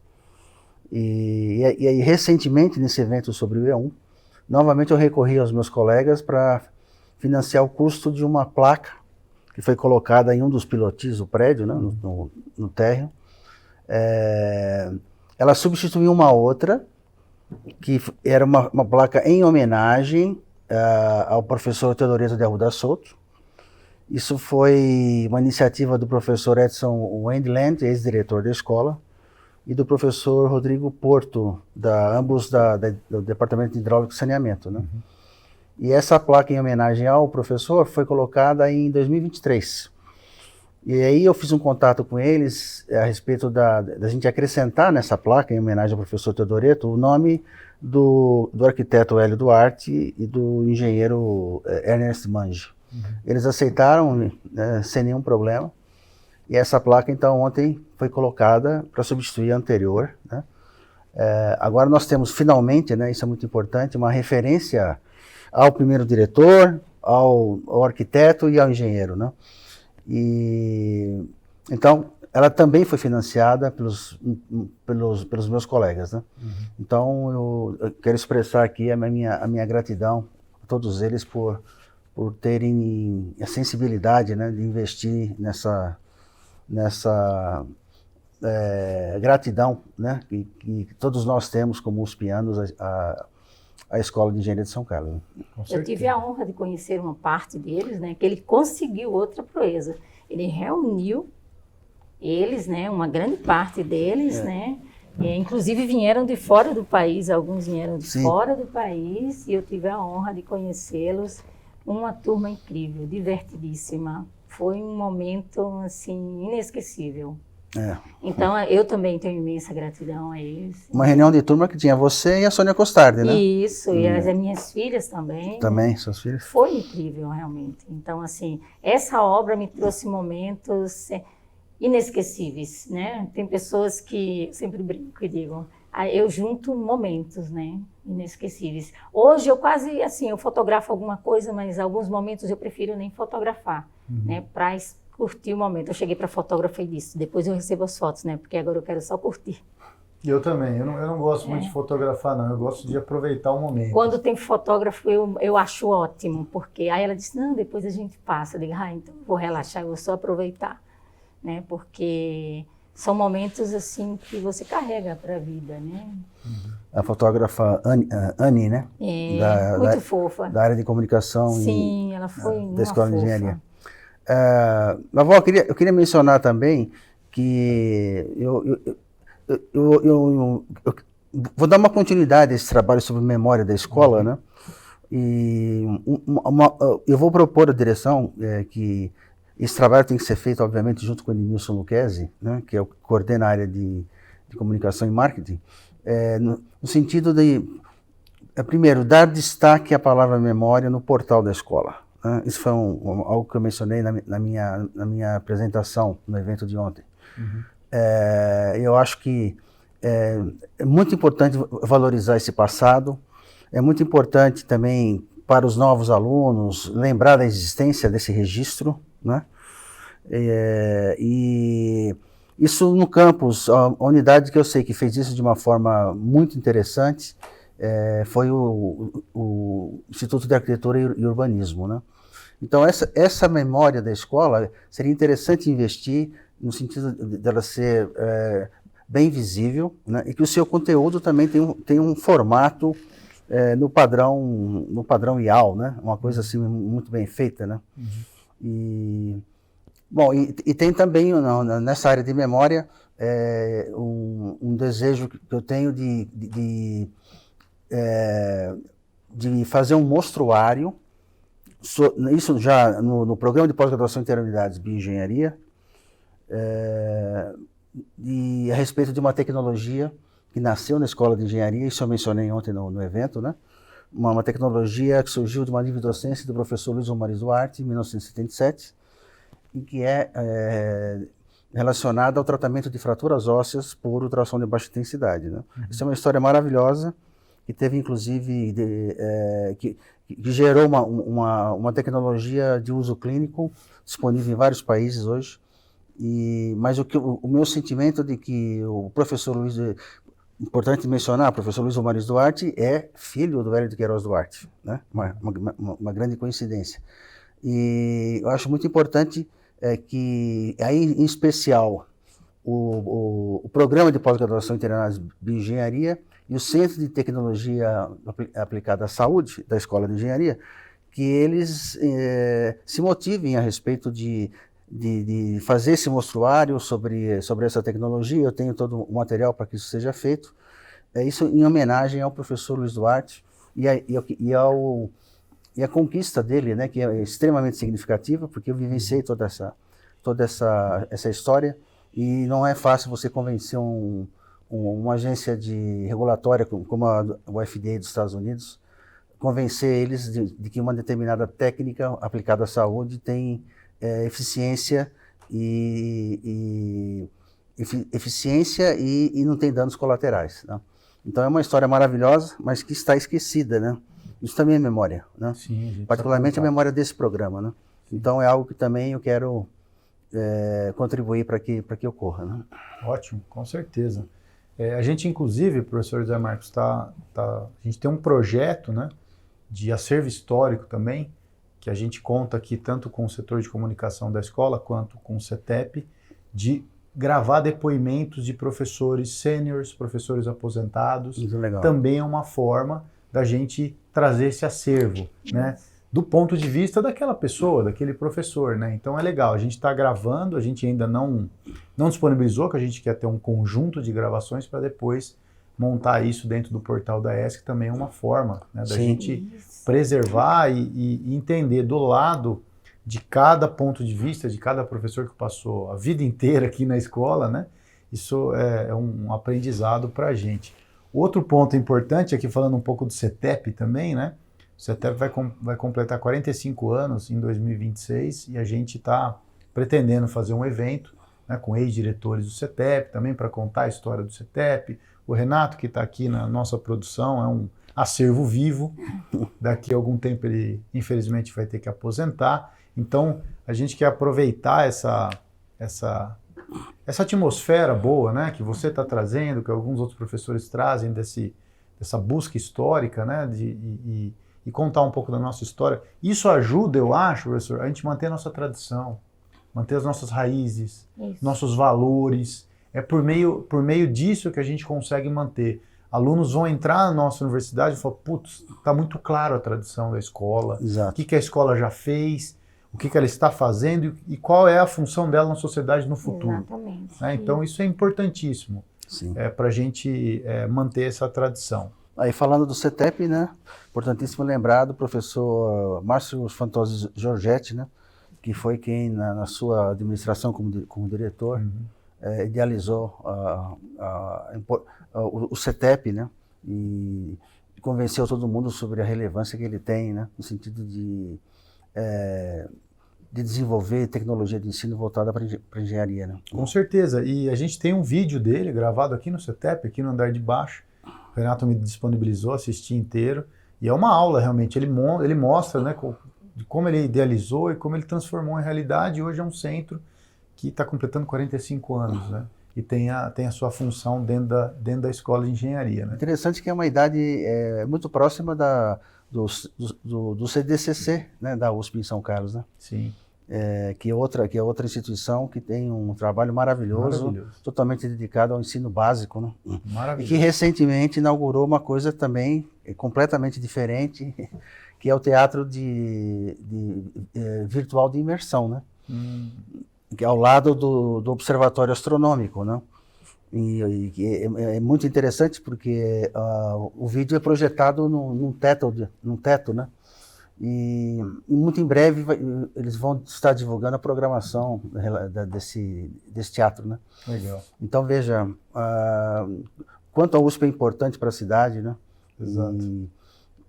E aí, recentemente, nesse evento sobre o E1, novamente eu recorri aos meus colegas para financiar o custo de uma placa que foi colocada em um dos pilotis do prédio, né, no térreo. Ela substituiu uma outra, que era uma placa em homenagem ao professor Teodoreto de Arruda Souto. Isso foi uma iniciativa do professor Edson Wendland, ex-diretor da escola, e do professor Rodrigo Porto, ambos do Departamento de Hidráulica e Saneamento, né? E essa placa em homenagem ao professor foi colocada em 2023. E aí eu fiz um contato com eles a respeito da gente acrescentar nessa placa, em homenagem ao professor Teodoreto, o nome do arquiteto Hélio Duarte e do engenheiro Ernest Mange. Eles aceitaram, né, sem nenhum problema. E essa placa, então, ontem foi colocada para substituir a anterior, né? Agora nós temos, finalmente, né, isso é muito importante, uma referência ao primeiro diretor, ao arquiteto e ao engenheiro, né? E então ela também foi financiada pelos meus colegas, né? Então eu quero expressar aqui a minha gratidão a todos eles por terem a sensibilidade, né, de investir nessa gratidão, né, que todos nós temos como uspianos a Escola de Engenharia de São Carlos. Eu tive a honra de conhecer uma parte deles, né, que ele conseguiu outra proeza. Ele reuniu eles, né, uma grande parte deles, né, inclusive vieram de fora do país, alguns vieram de fora do país, e eu tive a honra de conhecê-los. Uma turma incrível, divertidíssima. Foi um momento, assim, inesquecível. Então, eu também tenho imensa gratidão a eles. Uma reunião de turma que tinha você e a Sônia Costardi, né? Isso, e as minhas filhas também. Também, né? Suas filhas? Foi incrível, realmente. Então, assim, essa obra me trouxe momentos inesquecíveis, né? Tem pessoas que, eu sempre brinco e digo, eu junto momentos, né, inesquecíveis. Hoje eu quase, assim, eu fotografo alguma coisa, mas alguns momentos eu prefiro nem fotografar, né, para curtir o momento. Eu cheguei para fotógrafa e disse, depois eu recebo as fotos, né, porque agora eu quero só curtir. Eu também, eu não gosto muito de fotografar, não, eu gosto de aproveitar o momento. Quando tem fotógrafo, eu acho ótimo, porque aí ela disse, não, depois a gente passa. Eu digo, então eu vou relaxar, eu vou só aproveitar, né, porque são momentos, assim, que você carrega para a vida, né? A fotógrafa Anne, né? Muito fofa. Da área de comunicação. Sim, ela foi da Escola fofa. de Engenharia. Lavó, eu queria mencionar também que eu vou dar uma continuidade a esse trabalho sobre memória da escola, né? E eu vou propor à direção que esse trabalho tem que ser feito, obviamente, junto com o Edmilson Lucchesi, né, que é o que coordena a área de comunicação e marketing, no sentido de, primeiro, dar destaque à palavra memória no portal da escola. Né? Isso foi algo que eu mencionei na minha apresentação no evento de ontem. Eu acho que é muito importante valorizar esse passado, é muito importante também para os novos alunos lembrar da existência desse registro, né? E isso no campus, a unidade que eu sei que fez isso de uma forma muito interessante foi o Instituto de Arquitetura e Urbanismo, né? Então essa memória da escola seria interessante investir no sentido dela ser bem visível, né? E que o seu conteúdo também tem um formato no padrão IAL, né? Uma coisa assim muito bem feita, né? Bom, e tem também nessa área de memória um desejo que eu tenho de fazer um mostruário, isso já no programa de pós-graduação em Interunidades Bioengenharia, a respeito de uma tecnologia que nasceu na Escola de Engenharia, isso eu mencionei ontem no evento, né? uma tecnologia que surgiu de uma livre docência do professor Luiz Romariz Duarte, em 1977, e que é relacionada ao tratamento de fraturas ósseas por ultrassom de baixa intensidade, né? Isso é uma história maravilhosa, que teve inclusive, que gerou uma tecnologia de uso clínico disponível em vários países hoje. Mas o meu sentimento de que o professor Luiz, importante mencionar, o professor Luiz Romariz Duarte é filho do Hélio de Queiroz Duarte, né? Uma grande coincidência. E eu acho muito importante que, aí em especial, o programa de pós-graduação internacional de bioengenharia e o Centro de Tecnologia Aplicada à Saúde da Escola de Engenharia, que eles se motivem a respeito de fazer esse mostruário sobre essa tecnologia. Eu tenho todo o material para que isso seja feito. Isso em homenagem ao professor Luiz Duarte e a conquista dele, né, que é extremamente significativa, porque eu vivenciei toda essa história, e não é fácil você convencer uma agência regulatória como o FDA dos Estados Unidos, convencer eles de que uma determinada técnica aplicada à saúde tem eficiência e não tem danos colaterais, né? Então é uma história maravilhosa, mas que está esquecida, né? Isso também é memória, né? Sim, particularmente a memória desse programa, né? Sim. Então é algo que também eu quero contribuir para que ocorra, né? Ótimo, com certeza. A gente, inclusive, professor José Marcos, a gente tem um projeto, né, de acervo histórico também, que a gente conta aqui tanto com o setor de comunicação da escola quanto com o CETEP, de gravar depoimentos de professores sêniores, professores aposentados. Isso é legal. Também é uma forma da gente trazer esse acervo, né, do ponto de vista daquela pessoa, daquele professor, né? Então é legal, a gente está gravando, a gente ainda não disponibilizou, que a gente quer ter um conjunto de gravações para depois montar isso dentro do portal da ESC, também é uma forma, né, da gente preservar e entender do lado de cada ponto de vista, de cada professor que passou a vida inteira aqui na escola, né? Isso é um aprendizado para a gente. Outro ponto importante, aqui falando um pouco do CETEP também, né? O CETEP vai completar 45 anos em 2026 e a gente está pretendendo fazer um evento, né, com ex-diretores do CETEP, também para contar a história do CETEP. O Renato, que está aqui na nossa produção, é um acervo vivo. Daqui a algum tempo ele, infelizmente, vai ter que aposentar. Então, a gente quer aproveitar essa atmosfera boa, né, que você está trazendo, que alguns outros professores trazem dessa busca histórica, né, e contar um pouco da nossa história. Isso ajuda, eu acho, professor, a gente manter a nossa tradição, manter as nossas raízes, nossos valores. É por meio disso que a gente consegue manter. Alunos vão entrar na nossa universidade e falar, putz, está muito claro a tradição da escola, Exato. O que a escola já fez, o que ela está fazendo e qual é a função dela na sociedade no futuro. Exatamente. Né? Então isso é importantíssimo para a gente manter essa tradição. Aí falando do CETEP, né, importantíssimo lembrar do professor Márcio Fantozzi Giorgetti, né, que foi quem na sua administração como diretor idealizou o CETEP, né, e convenceu todo mundo sobre a relevância que ele tem, né, no sentido de desenvolver tecnologia de ensino voltada para engenharia, né? Com certeza, e a gente tem um vídeo dele gravado aqui no CETEP, aqui no andar de baixo. O Renato me disponibilizou, assisti inteiro, e é uma aula realmente, ele mostra, né, como ele idealizou e como ele transformou em realidade, e hoje é um centro que está completando 45 anos, né, e tem a sua função dentro da escola de engenharia, né. Interessante que é uma idade muito próxima do CDCC, né, da USP em São Carlos, né? Sim. Que é outra instituição que tem um trabalho maravilhoso, totalmente dedicado ao ensino básico, né? E que recentemente inaugurou uma coisa também completamente diferente, que é o teatro virtual de imersão, né? Que é ao lado do Observatório Astronômico, né? E é muito interessante porque o vídeo é projetado num teto, né? E muito em breve eles vão estar divulgando a programação desse teatro, né? Legal. Então veja, quanto a USP é importante para a cidade, né? Exato.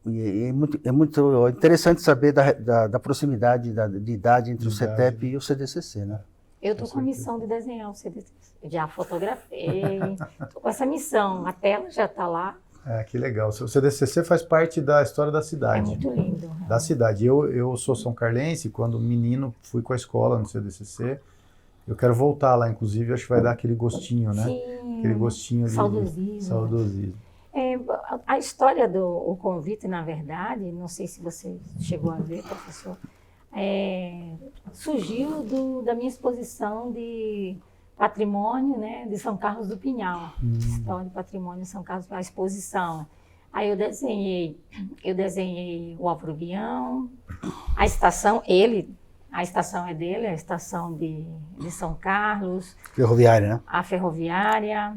E é muito interessante saber da proximidade de idade entre o CETEP e o CDCC, né? Eu estou com a missão de desenhar o CDCC. Já fotografei, estou com essa missão. A tela já está lá. Que legal. O CDCC faz parte da história da cidade. É muito lindo. Da cidade. Eu sou são carlense, quando menino fui com a escola no CDCC. Eu quero voltar lá, inclusive, acho que vai dar aquele gostinho, né? Sim, aquele gostinho de saudosismo. A história do convite, na verdade, não sei se você chegou a ver, professor, surgiu da minha exposição de patrimônio, né, de São Carlos do Pinhal, história de patrimônio de São Carlos, a exposição. Aí eu desenhei o Álvaro Guião, a estação, a estação é dele, a estação de São Carlos. Ferroviária, né? A ferroviária.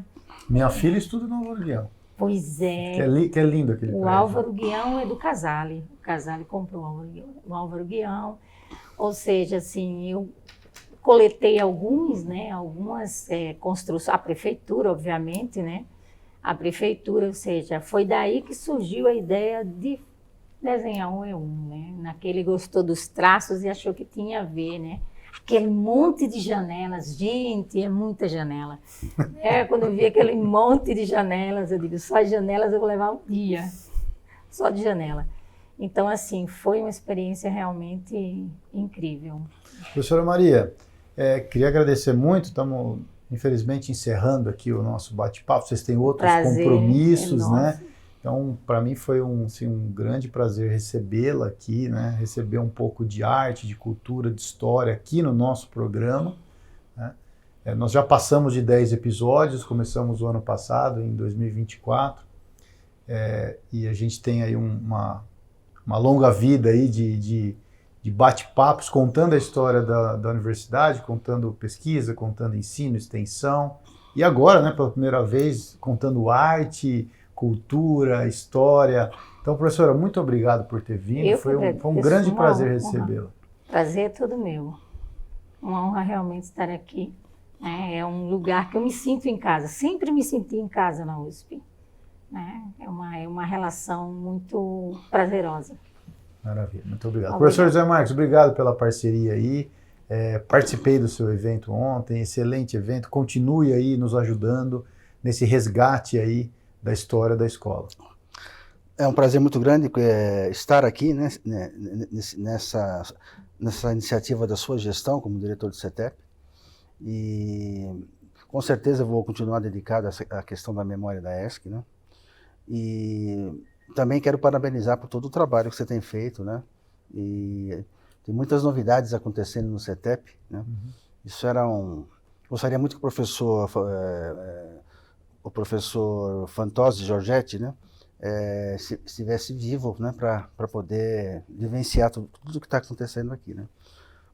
Minha filha estuda no Álvaro Guião. Pois é. Que é lindo aquele prédio. O Álvaro Guião é do Casale. O Casale comprou o Álvaro Guião. Ou seja, assim, eu coletei algumas construções, a prefeitura, obviamente, né? A prefeitura, ou seja, foi daí que surgiu a ideia de desenhar um E1, né? Naquele gostou dos traços e achou que tinha a ver, né? Aquele monte de janelas, gente, é muita janela. Quando eu vi aquele monte de janelas, eu digo, só de janelas eu vou levar um dia, só de janela. Então, assim, foi uma experiência realmente incrível. Professora Maria, queria agradecer muito, estamos, infelizmente, encerrando aqui o nosso bate-papo, vocês têm outros compromissos, né? Então, para mim foi um grande prazer recebê-la aqui, né? Receber um pouco de arte, de cultura, de história aqui no nosso programa, né? Nós já passamos de 10 episódios, começamos o ano passado, em 2024, e a gente tem aí uma longa vida aí de bate-papos, contando a história da universidade, contando pesquisa, contando ensino, extensão, e agora, né, pela primeira vez, contando arte, cultura, história. Então, professora, muito obrigado por ter vindo. Foi um grande prazer recebê-la. Prazer é todo meu. Uma honra realmente estar aqui. É um lugar que eu me sinto em casa. Sempre me senti em casa na USP. É uma relação muito prazerosa. Maravilha, muito obrigado. Professor José Marcos, obrigado pela parceria aí. Participei do seu evento ontem, excelente evento. Continue aí nos ajudando nesse resgate aí da história da escola. É um prazer muito grande estar aqui, né, nessa iniciativa da sua gestão como diretor do CETEP, e com certeza vou continuar dedicado à questão da memória da ESC, né, e também quero parabenizar por todo o trabalho que você tem feito, né, e tem muitas novidades acontecendo no CETEP, né, isso gostaria muito que o professor Fantozzi Giorgetti, né, estivesse vivo, né, para poder vivenciar tudo que está acontecendo aqui, né.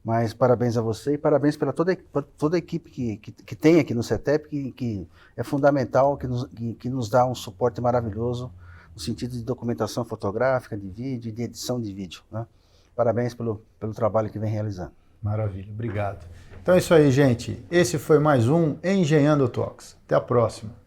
Mas parabéns a você e parabéns pela toda a equipe que tem aqui no CETEP, que é fundamental, que nos dá um suporte maravilhoso no sentido de documentação fotográfica, de vídeo e de edição de vídeo, né. Parabéns pelo trabalho que vem realizando. Maravilha, obrigado. Então é isso aí, gente. Esse foi mais um Engenhando Talks. Até a próxima.